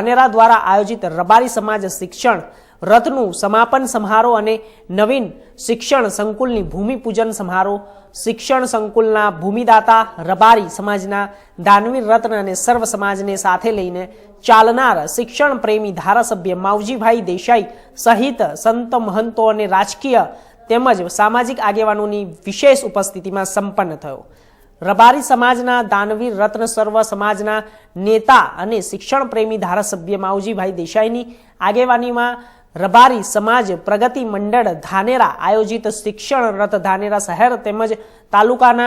ધાનેરા द्वारा आयोजित रबारी समाज शिक्षण रथનું समापन समारोह અને नवीन शिक्षण संकुलની भूमिपूजन समारोह शिक्षण संकुलના भूमिदाता रबारी समाजना दानवीर रत्न અને सर्व समाजने સાથે લઈને ચાલનાર शिक्षण प्रेमी धारासभ्य मावजीभाई देसाई सहित संत महंतो અને राजकीय તેમજ सामाजिक આગેવાનોની विशेष उपस्थितिમાં संपन्न થયો। रबारी समाजना दानवीर रत्न सर्व समाजना नेता અને शिक्षण प्रेमी धारासभ्य मावजीभाई देसाईनी આગેવાનીમાં रबारी समाज प्रगति मंडल धानेरा आयोजित शिक्षण रथ धानेरा शहर तेमज तालुकाना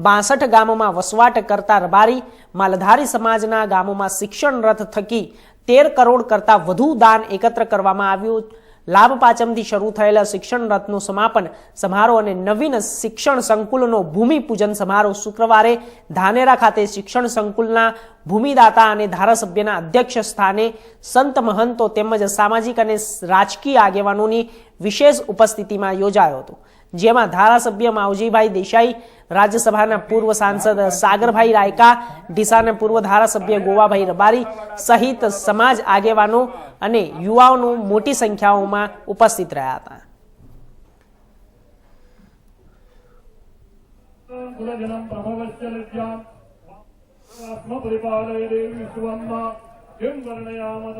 62 गामों वसवाट करता रबारी मालधारी समाजना गामों में शिक्षण रथ थकी 13 करोड़ करता वधु दान एकत्र करवामां आव्युं। लाभ पाचमथी शरू थयेला शिक्षण रथनुं समापन समारोह और नवीन शिक्षण संकुलनो भूमिपूजन समारोह शुक्रवारे धानेरा खाते शिक्षण संकुलना भूमिदाता और धारासभ्यना अध्यक्ष स्थाने संत महंतो तेमज सामाजिक और राजकीय आगेवानोनी विशेष उपस्थिति में योजायो हतो, जेमां धारासभ्य मावजीभाई देसाई, राज्यसभा पूर्व सांसद सागरभाई रायका, डीसाना पूर्व धारासभ्य गोवाभाई रबारी सहित समाज आगेवानों અને યુવાઓનું મોટી સંખ્યાઓમાં ઉપસ્થિત રહ્યા હતા। कुलजनं प्रभवस्य लज्जां आत्मपरिपालय देवी सुवर्ण किं वर्णयामः।